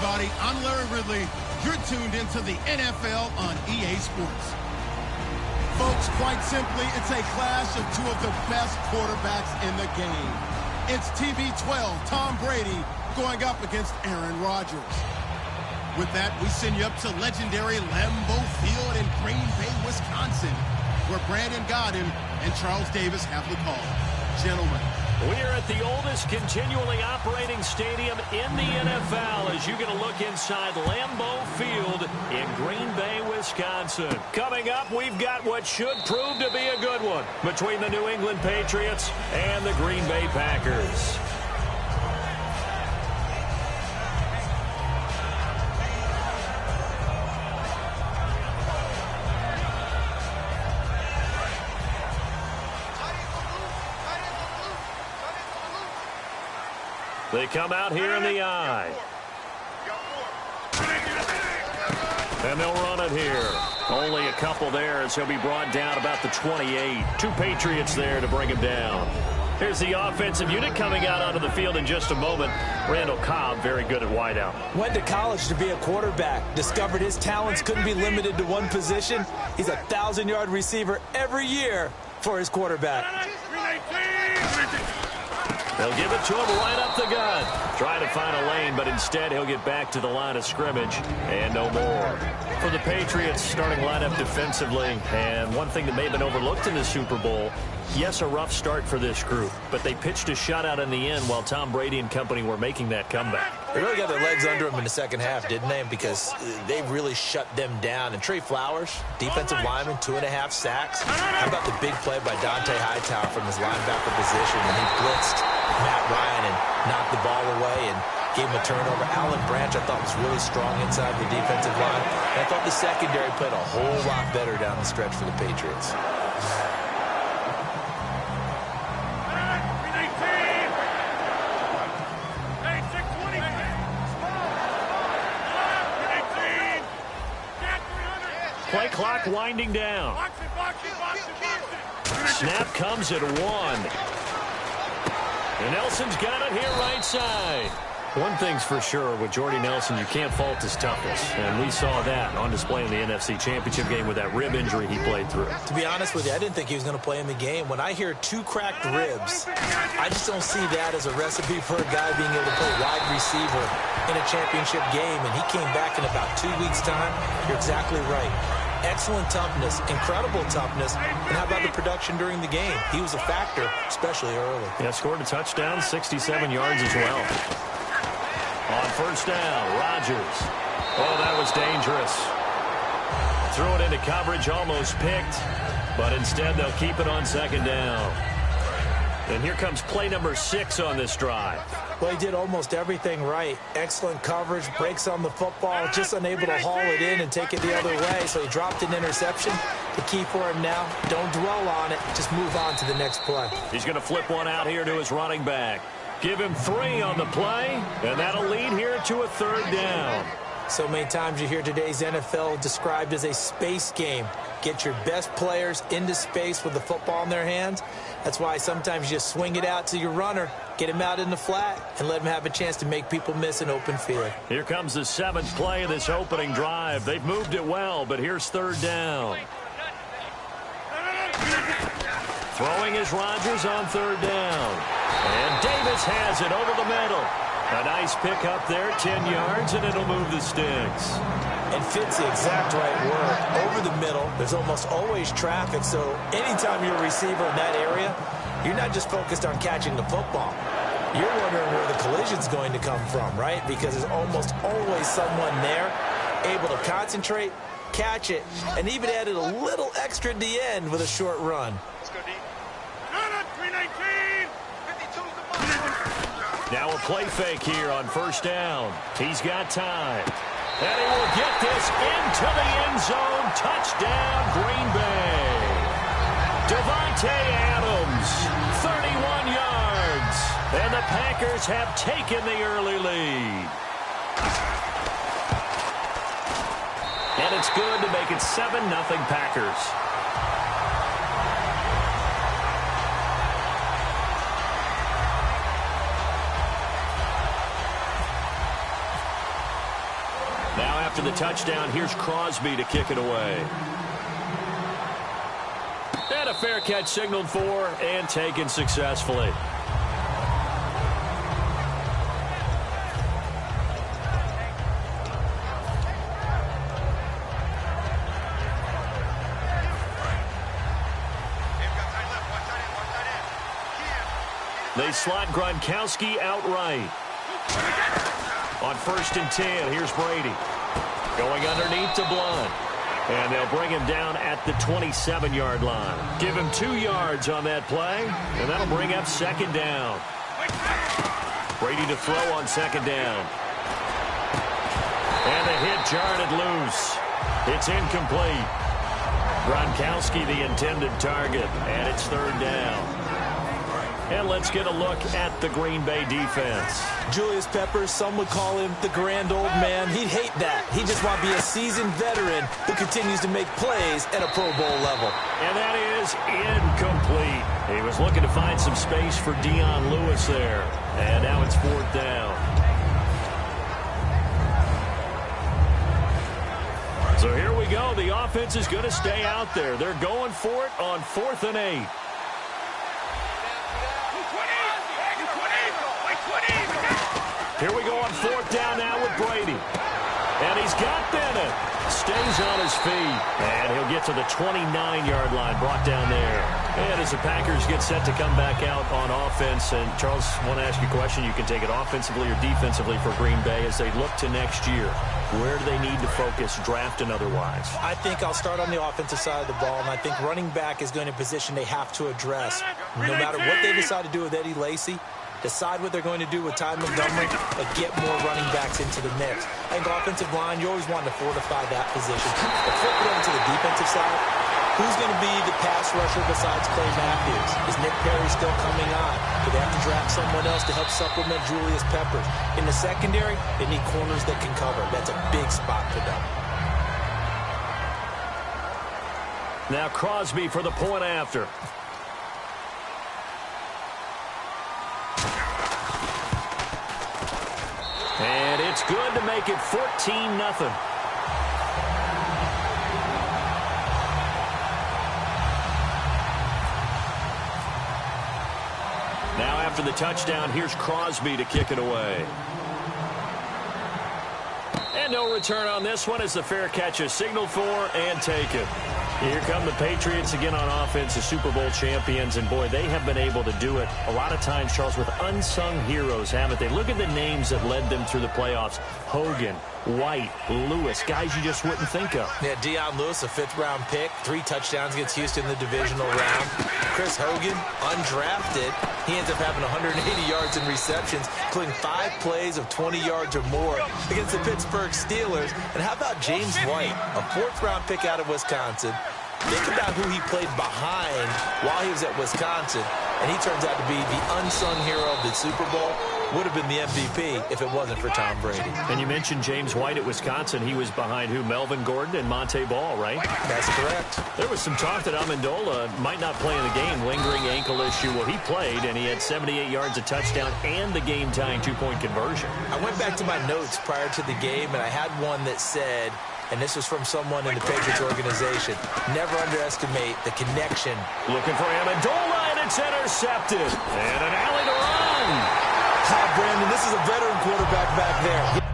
everybody. I'm Larry Ridley. You're tuned into the NFL on EA Sports. Folks, quite simply, it's a clash of two of the best quarterbacks in the game. It's TB12, Tom Brady, going up against Aaron Rodgers. With that, we send you up to legendary Lambeau Field in Green Bay, Wisconsin, where Brandon Gaudin and Charles Davis have the call. Gentlemen. We are at the oldest continually operating stadium in the NFL as you get a look inside Lambeau Field in Green Bay, Wisconsin. Coming up, we've got what should prove to be a good one between the New England Patriots and the Green Bay Packers. They come out here in the eye. And they'll run it here. Only a couple there as he'll be brought down about the 28. Two Patriots there to bring him down. Here's the offensive unit coming out onto the field in just a moment. Randall Cobb, very good at wideout. Went to college to be a quarterback. Discovered his talents couldn't be limited to one position. He's a 1,000-yard receiver every year for his quarterback. They'll give it to him right up the gut. Try to find a lane, but instead he'll get back to the line of scrimmage and no more. For the Patriots, starting lineup defensively, and one thing that may have been overlooked in the Super Bowl, yes, a rough start for this group, but they pitched a shutout in the end while Tom Brady and company were making that comeback. They really got their legs under them in the second half, didn't they? Because they really shut them down. And Trey Flowers, defensive lineman, 2.5 sacks. How about the big play by Dante Hightower from his linebacker position when he blitzed Matt Ryan and knocked the ball away and gave him a turnover. Alan Branch, I thought, was really strong inside the defensive line. And I thought the secondary played a whole lot better down the stretch for the Patriots. Play clock winding down. Snap comes at 1. And Nelson's got it here right side. One thing's for sure with Jordy Nelson, you can't fault his toughness. And we saw that on display in the NFC Championship game with that rib injury he played through. To be honest with you, I didn't think he was going to play in the game. When I hear 2 cracked ribs, I just don't see that as a recipe for a guy being able to play wide receiver in a championship game. And he came back in about 2 weeks' time. You're exactly right. Excellent toughness, incredible toughness, and how about the production during the game? He was a factor, especially early. Yeah, scored a touchdown, 67 yards as well. On first down, Rodgers. Oh, that was dangerous. Threw it into coverage, almost picked, but instead they'll keep it on second down. And here comes play number 6 on this drive. Well, he did almost everything right. Excellent coverage, breaks on the football, just unable to haul it in and take it the other way. So he dropped an interception. The key for him now, don't dwell on it. Just move on to the next play. He's going to flip one out here to his running back. Give him 3 on the play, and that'll lead here to a third down. So many times you hear today's NFL described as a space game. Get your best players into space with the football in their hands. That's why sometimes you just swing it out to your runner, get him out in the flat, and let him have a chance to make people miss an open field. Here comes the 7th play of this opening drive. They've moved it well, but here's third down. Throwing is Rodgers on third down. And Davis has it over the middle. A nice pick up there, 10 yards, and it'll move the sticks. And fits the exact right word. Over the middle, there's almost always traffic, so anytime you're a receiver in that area, you're not just focused on catching the football. You're wondering where the collision's going to come from, right? Because there's almost always someone there able to concentrate, catch it, and even added a little extra at the end with a short run. Now a play fake here on first down. He's got time. And he will get this into the end zone. Touchdown, Green Bay. Devontae Adams, 31 yards. And the Packers have taken the early lead. And it's good to make it 7-0 Packers. after the touchdown, here's Crosby to kick it away. And a fair catch signaled for and taken successfully. They slot Gronkowski outright. On 1st and 10, here's Brady. Going underneath to Blunt. And they'll bring him down at the 27-yard line. Give him 2 yards on that play, and that'll bring up 2nd down. Brady to throw on 2nd down. And the hit jarred it loose. It's incomplete. Gronkowski the intended target, and it's 3rd down. And let's get a look at the Green Bay defense. Julius Peppers, some would call him the grand old man. He'd hate that. He just want to be a seasoned veteran who continues to make plays at a Pro Bowl level. And that is incomplete. He was looking to find some space for Dion Lewis there. And now it's 4th down. So here we go. The offense is going to stay out there. They're going for it on 4th and 8. Here we go on 4th down now with Brady. And he's got Bennett. Stays on his feet. And he'll get to the 29-yard line, brought down there. And as the Packers get set to come back out on offense, and Charles, I want to ask you a question. You can take it offensively or defensively for Green Bay as they look to next year. Where do they need to focus, draft and otherwise? I think I'll start on the offensive side of the ball, and I think running back is going to be a position they have to address. No matter what they decide to do with Eddie Lacy, decide what they're going to do with Ty Montgomery, but get more running backs into the mix. I think offensive line, you always want to fortify that position. But flip it over to the defensive side, who's going to be the pass rusher besides Clay Matthews? Is Nick Perry still coming on? Do they have to draft someone else to help supplement Julius Peppers? In the secondary, they need corners that can cover. That's a big spot for them. Now Crosby for the point after. And it's good to make it 14-0. Now after the touchdown, here's Crosby to kick it away. And no return on this one as the fair catch is signaled for and taken. Here come the Patriots again on offense, the Super Bowl champions, and boy, they have been able to do it a lot of times, Charles, with unsung heroes, haven't they? Look at the names that led them through the playoffs. Hogan, White, Lewis, guys you just wouldn't think of. Yeah, Dion Lewis, a 5th-round pick, 3 touchdowns against Houston in the divisional round. Chris Hogan, undrafted. He ends up having 180 yards in receptions, including 5 plays of 20 yards or more against the Pittsburgh Steelers. And how about James White, a 4th-round pick out of Wisconsin? Think about who he played behind while he was at Wisconsin, and he turns out to be the unsung hero of the Super Bowl. Would have been the MVP if it wasn't for Tom Brady. And you mentioned James White at Wisconsin. He was behind who? Melvin Gordon and Monte Ball, right? That's correct. There was some talk that Amendola might not play in the game, lingering ankle issue. Well, he played, and he had 78 yards, a touchdown, and the game-tying 2-point conversion. I went back to my notes prior to the game, and I had one that said, and this was from someone in the Patriots organization, never underestimate the connection. Looking for Amendola, and it's intercepted. And an alley to run. Brandon, this is a veteran quarterback back there.